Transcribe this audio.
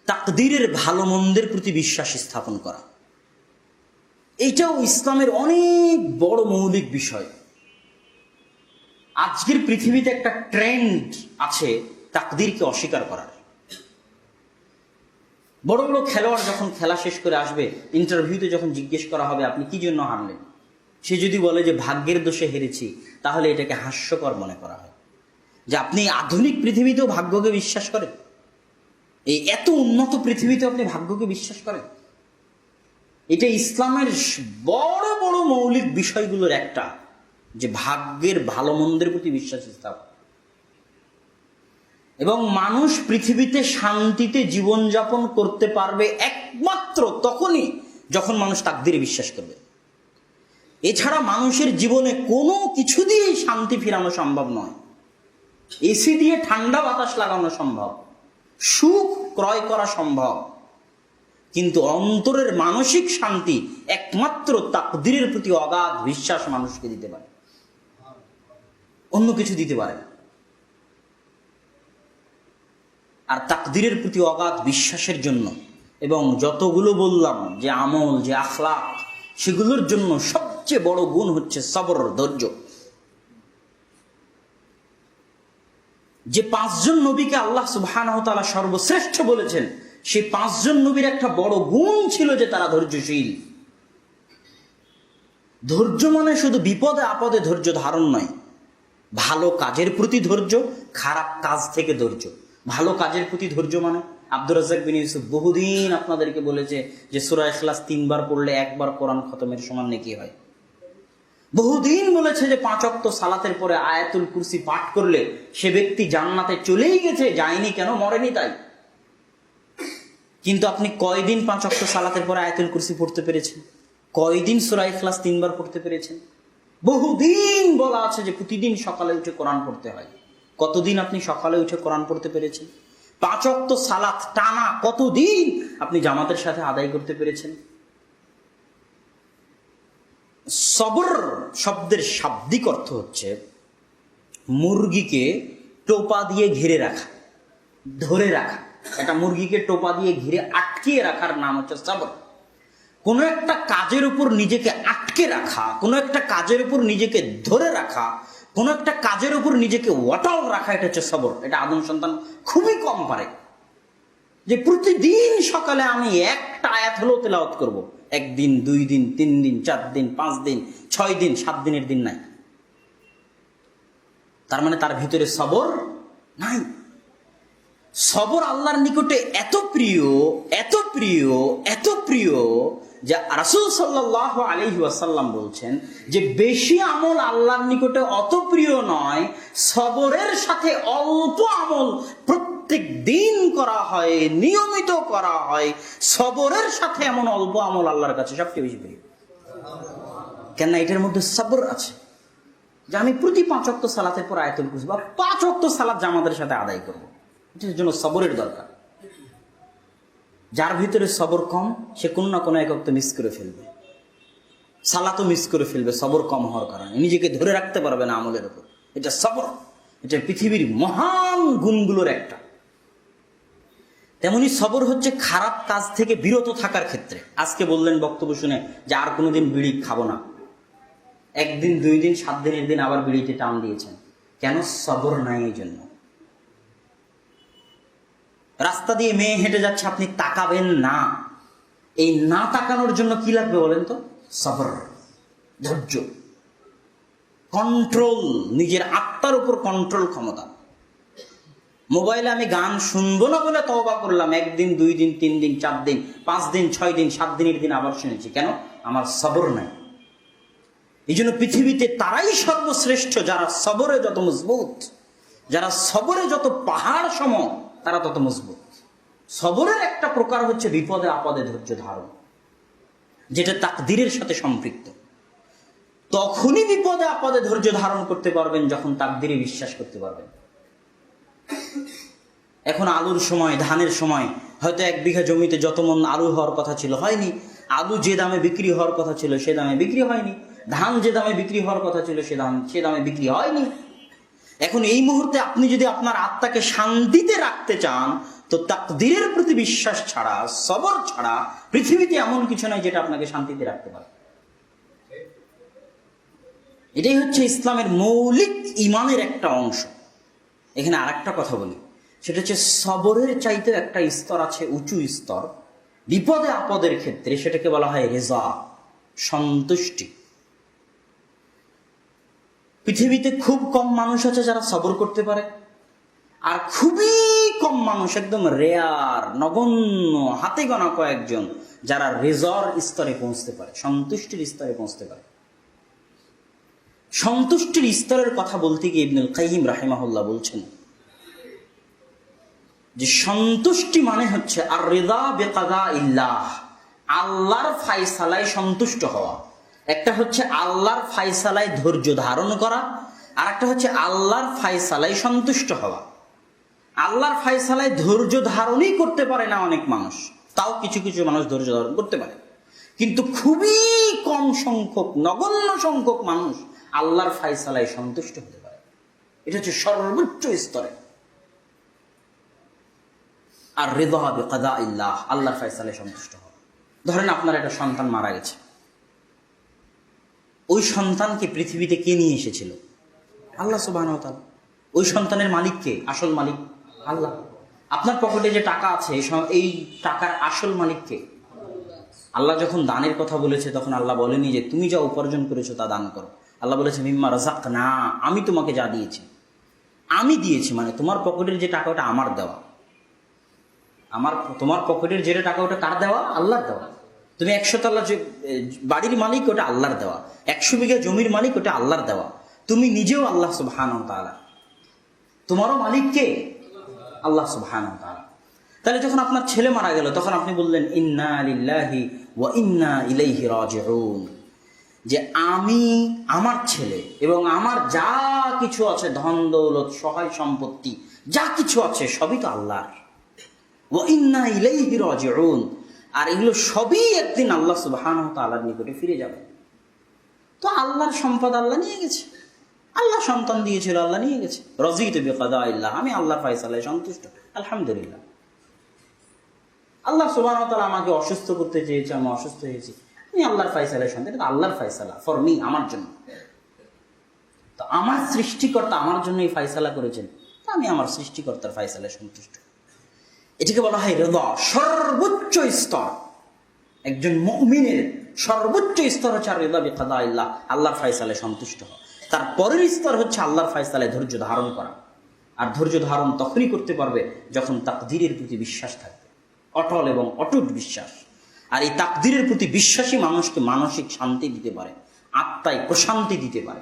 তাকদীরের ভালো মন্দের প্রতি বিশ্বাস স্থাপন করা, এইটাও ইসলামের অনেক বড় মৌলিক বিষয়। আজকের পৃথিবীতে একটা ট্রেন্ড আছে তাকদীরকে অস্বীকার করার। বড় বড় খেলোয়াড় যখন খেলা শেষ করে আসবে, ইন্টারভিউতে যখন জিজ্ঞেস করা হবে আপনি কি জন্য হারলেন, সে যদি বলে যে ভাগ্যের দোষে হেরেছি, তাহলে এটাকে হাস্যকর মনে করা হয়। যে আপনি আধুনিক পৃথিবীতেও ভাগ্যকে বিশ্বাস করেন, এই এত উন্নত পৃথিবীতে আপনি ভাগ্যকে বিশ্বাস করেন। এটা ইসলামের বড় বড় মৌলিক বিষয়গুলোর একটা, যে ভাগ্যের ভালো মন্দের প্রতি বিশ্বাস স্থাপন। এবং মানুষ পৃথিবীতে শান্তিতে জীবনযাপন করতে পারবে একমাত্র তখনই যখন মানুষ তাকদীরে বিশ্বাস করবে। এছাড়া মানুষের জীবনে কোনো কিছু দিয়েই শান্তি ফিরানো সম্ভব নয়। এসি দিয়ে ঠান্ডা বাতাস লাগানো সম্ভব, সুখ ক্রয় করা সম্ভব, কিন্তু অন্তরের মানসিক শান্তি একমাত্র তাকদীরের প্রতি অগাধ বিশ্বাস মানুষকে দিতে পারে, অন্য কিছু দিতে পারে না। আর তাকদীরের প্রতি অগাধ বিশ্বাসের জন্য এবং যতগুলো বললাম যে আমল, যে আখলাক, সেগুলোর জন্য সবচেয়ে বড় গুণ হচ্ছে সবর, ধৈর্য। যে 5 জন নবীকে আল্লাহ সুবহানাহু ওয়া তাআলা সর্বশ্রেষ্ঠ বলেছেন, সেই 5 জন নবীর একটা বড় গুণ ছিল যে তারা ধৈর্যশীল। ধৈর্য মানে শুধু বিপদে আপদে ধৈর্য ধারণ নয়, ভালো কাজের প্রতি ধৈর্য, খারাপ কাজ থেকে ধৈর্য। ভালো কাজের প্রতি ধৈর্য মানে আব্দুর রাজ্জাক বিন ইউসুফ বহুদিন আপনাদেরকে বলেছে যে সূরা ইখলাস 3 বার পড়লে 1 বার কোরআন খতমের সমান নেকি হয়। বহুদিন বলেছে যে 5 ওয়াক্ত সালাতের পরে আয়াতুল কুরসি পাঠ করলে সে ব্যক্তি জান্নাতে চলেই গেছে, যায়নি কেন, মরেনি তাই। কিন্তু আপনি কয়দিন 5 ওয়াক্ত সালাতের পরে আয়াতুল কুরসি পড়তে পেরেছেন? কয়দিন সূরা ইখলাস 3 বার পড়তে পেরেছেন? বহুদিন বলা আছে যে প্রতিদিন সকালে উঠে কোরআন পড়তে হয়। কতদিন আপনি সকালে উঠে কোরআন পড়তে পেরেছেন? 5 ওয়াক্ত সালাত টানা কতদিন আপনি জামাতের সাথে আদায় করতে পেরেছেন? সবর শব্দের শাব্দিক অর্থ হচ্ছে মুরগিকে টোপা দিয়ে ঘিরে রাখা, ধরে রাখা। একটা মুরগিকে টোপা দিয়ে ঘিরে আটকিয়ে রাখার নাম হচ্ছে সবর। কোনো একটা কাজের উপর নিজেকে আটকে রাখা, কোনো একটা কাজের উপর নিজেকে ধরে রাখা, কোনো একটা কাজের উপর নিজেকে অটল রাখা, এটা হচ্ছে সবর। এটা আদম সন্তান খুবই কম পারে। যে প্রতিদিন সকালে আমি একটা আয়াত হলেও তেলাওয়াত করব, 1 দিন 2 দিন 3 দিন 4 দিন 5 দিন 6 দিন 7 দিনের দিন নাই, তার মানে তার ভিতরে সবর নাই। সবর আল্লাহর নিকটে এত প্রিয়, এত প্রিয়, এত প্রিয় যে রাসূল সাল্লাল্লাহু আলাইহি ওয়াসাল্লাম বলছেন যে বেশি আমল আল্লাহর নিকটে অত প্রিয় নয়, সবরের সাথে অল্প আমল প্রত্যেক দিন করা হয়, নিয়মিত করা হয়, সবরের সাথে এমন অল্প আমল আল্লাহর কাছে সবচেয়ে বেশি প্রিয়। কেন? এটার মধ্যে সবর আছে। যে আমি প্রতি 5 ওয়াক্ত সালাতের পর আয়াতুল কুরসি বা 5 ওয়াক্ত সালাত জামাতের সাথে আদায় করব, এটার জন্য সবরের দরকার। যার ভিতরে সবর কম, সে কোনো না কোনো এক ওয়াক্ত মিস করে ফেলবে, সালাতও মিস করে ফেলবে সবর কম হওয়ার কারণে, নিজেকে ধরে রাখতে পারবে না আমলের উপর। এটা সবর, এটা পৃথিবীর মহান গুণগুলোর একটা। তেমনি সবর হচ্ছে খারাপ কাজ থেকে বিরত থাকার ক্ষেত্রে। আজকে বললেন বক্তব্য শুনে যে আর কোনোদিন বিড়ি খাবো না, 1 দিন 2 দিন 7 দিনের দিন আবার বিড়িতে টান দিয়েছেন। কেন? সবর নাই এই জন্য। রাস্তা দিয়ে মেয়ে হেঁটে যাচ্ছে, আপনি তাকাবেন না। এই না তাকানোর জন্য কি লাগবে বলেন তো? সবর, ধৈর্য, কন্ট্রোল, নিজের আত্মার উপর কন্ট্রোল ক্ষমতা। মোবাইলে আমি গান শুনবো না বলে তওবা করলাম, 1 দিন 2 দিন 3 দিন 4 দিন 5 দিন 6 দিন 7 দিনের দিন আবার শুনেছি। কেন? আমার সবর নাই। এই জন্য পৃথিবীতে তারাই সর্বশ্রেষ্ঠ যারা সবরে যত মজবুত, যারা সবরে যত পাহাড় সম, তারা তত মজবুত। সবরের একটা প্রকার হচ্ছে বিপদে আপদে ধৈর্য ধারণ, যেটা তাকদীরের সাথে সম্পৃক্ত। তখনই বিপদে আপদে ধৈর্য ধারণ করতে পারবেন যখন তাকদীরে বিশ্বাস করতে পারবেন। এখন আলুর সময়, ধানের সময়, হয়তো 1 বিঘা জমিতে যত মন আলু হওয়ার কথা ছিল হয়নি, আলু যে দামে বিক্রি হওয়ার কথা ছিল সে দামে বিক্রি হয়নি, ধান যে দামে বিক্রি হওয়ার কথা ছিল সে দামে বিক্রি হয়নি। এখন এই মুহূর্তে আপনি যদি আপনার আত্মাকে শান্তিতে রাখতে চান, তো তাকদীরের প্রতি বিশ্বাস ছাড়া, সবর ছাড়া পৃথিবীতে এমন কিছু নাই যেটা আপনাকে শান্তিতে রাখতে পারে। এটাই হচ্ছে ইসলামের মৌলিক ইমানের একটা অংশ। এখানে আর একটা কথা বলি, সেটা হচ্ছে সবরের চাইতে একটা স্তর আছে, উঁচু স্তর বিপদে আপদের ক্ষেত্রে, সেটাকে বলা হয় রেজা, সন্তুষ্টি। পৃথিবীতে খুব কম মানুষ আছে যারা সবর করতে পারে, আর খুবই কম মানুষ, একদম রেয়ার, নগণ্য, হাতে গোনা কয়েকজন যারা রেজার স্তরে পৌঁছতে পারে, সন্তুষ্টির স্তরে পৌঁছতে পারে। সন্তুষ্টির স্তরের কথা বলতে গিয়ে ইবনুল কাইয়িম রাহিমাহুল্লাহ বলছেন যে সন্তুষ্টি মানে হচ্ছে আর রিদা বিকাদাইল্লাহ, আল্লাহর ফায়সালায় সন্তুষ্ট হওয়া। একটা হচ্ছে আল্লাহর ফায়সালায় ধৈর্য ধারণ করা, আর একটা হচ্ছে আল্লাহর ফায়সালায় সন্তুষ্ট হওয়া। আল্লাহর ফায়সালায় ধৈর্য ধারণই করতে পারে না অনেক মানুষ, তাও কিছু কিছু মানুষ ধৈর্য ধারণ করতে পারে, কিন্তু খুবই কম সংখ্যক, নগণ্য সংখ্যক মানুষ আল্লাহর ফায়সালায় সন্তুষ্ট হতে পারে। এটা হচ্ছে সর্বোচ্চ স্তরে। আর রিদা বিকাদাইল্লাহ, আল্লাহর ফায়সালায় সন্তুষ্ট হওয়া। ধরেন আপনার একটা সন্তান মারা গেছে, ওই সন্তানকে পৃথিবীতে কে নিয়ে এসেছিল? আল্লাহ সুবহানাহু ওয়া তাআলা। ওই সন্তানের মালিক কে? আসল মালিক আল্লাহ। আপনার পকেটে যে টাকা আছে, এই টাকার আসল মালিক কে? আল্লাহ। যখন দানের কথা বলেছে তখন আল্লাহ বলেনি যে তুমি যা উপার্জন করেছো তা দান করো। আল্লাহ বলেছে মিম্মা রাযাকনা, আমি তোমাকে যা দিয়েছি, আমি দিয়েছি, মানে তোমার পকেটের যে টাকা ওটা আমার দেওয়া। তোমার পকেটের যে টাকা ওটা কার দেওয়া? আল্লাহর দেওয়া। তুমি 100 তলা যে বাড়ির মালিক, ওটা আল্লাহর দেওয়া। 100 বিঘা জমির মালিক, ওটা আল্লাহর দেওয়া। তুমি নিজেও আল্লাহ সুবহানাহু ওয়া তাআলা, তোমারও মালিক কে? আল্লাহ সুবহানাহু ওয়া তাআলা। তাহলে যখন আপনার ছেলে মারা গেল তখন আপনি বললেন ইন্না লিল্লাহি ওয়া ইন্না ইলাইহি রাজিউন, যে আমি, আমার ছেলে এবং আমার যা কিছু আছে, ধন দৌলত, সহায় সম্পত্তি যা কিছু আছে, সবই তো আল্লাহর। ওয়া ইন্না ইলাইহি রাজিউন, আর এগুলো সবই একদিন আল্লাহ সুবহানাহু ওয়া তাআলার নিকটে ফিরে যাবে। তো আল্লাহর সম্পদ আল্লাহ নিয়ে গেছে, আল্লাহ সন্তান দিয়েছিল, আল্লাহ নিয়ে গেছে। রাযীতু বিকাদাইল্লাহ, আমি আল্লাহর ফয়সালায় সন্তুষ্ট, আলহামদুলিল্লাহ। আল্লাহ সুবহানাহু ওয়া তাআলা আমাকে অসুস্থ করতে চেয়েছে, আমি অসুস্থ হয়েছি, আমি আল্লাহর ফয়সালায় সন্তুষ্ট। এটা আল্লাহর ফয়সালা ফর মি, আমার জন্য। তো আমার সৃষ্টিকর্তা আমার জন্যই ফয়সালা করেছেন, তো আমি আমার সৃষ্টিকর্তার ফয়সালায় সন্তুষ্ট। এটাকে বলা হয় রিদা, সর্বোচ্চ স্তর। একজন মুমিনের সর্বোচ্চ স্তর হচ্ছে রিদা বিকাদাইল্লাহ, আল্লাহর ফয়সালায় সন্তুষ্ট হওয়া। তার পরের স্তর হচ্ছে আল্লাহর ফয়সালায় ধৈর্য ধারণ করা। আর ধৈর্য ধারণ তখনই করতে পারবে যখন তাকদীরের প্রতি বিশ্বাস থাকবে, অটল এবং অটুট বিশ্বাস। আর এই তাকদীরের প্রতি বিশ্বাসী মানুষকে মানসিক শান্তি দিতে পারে, আত্মায় প্রশান্তি দিতে পারে।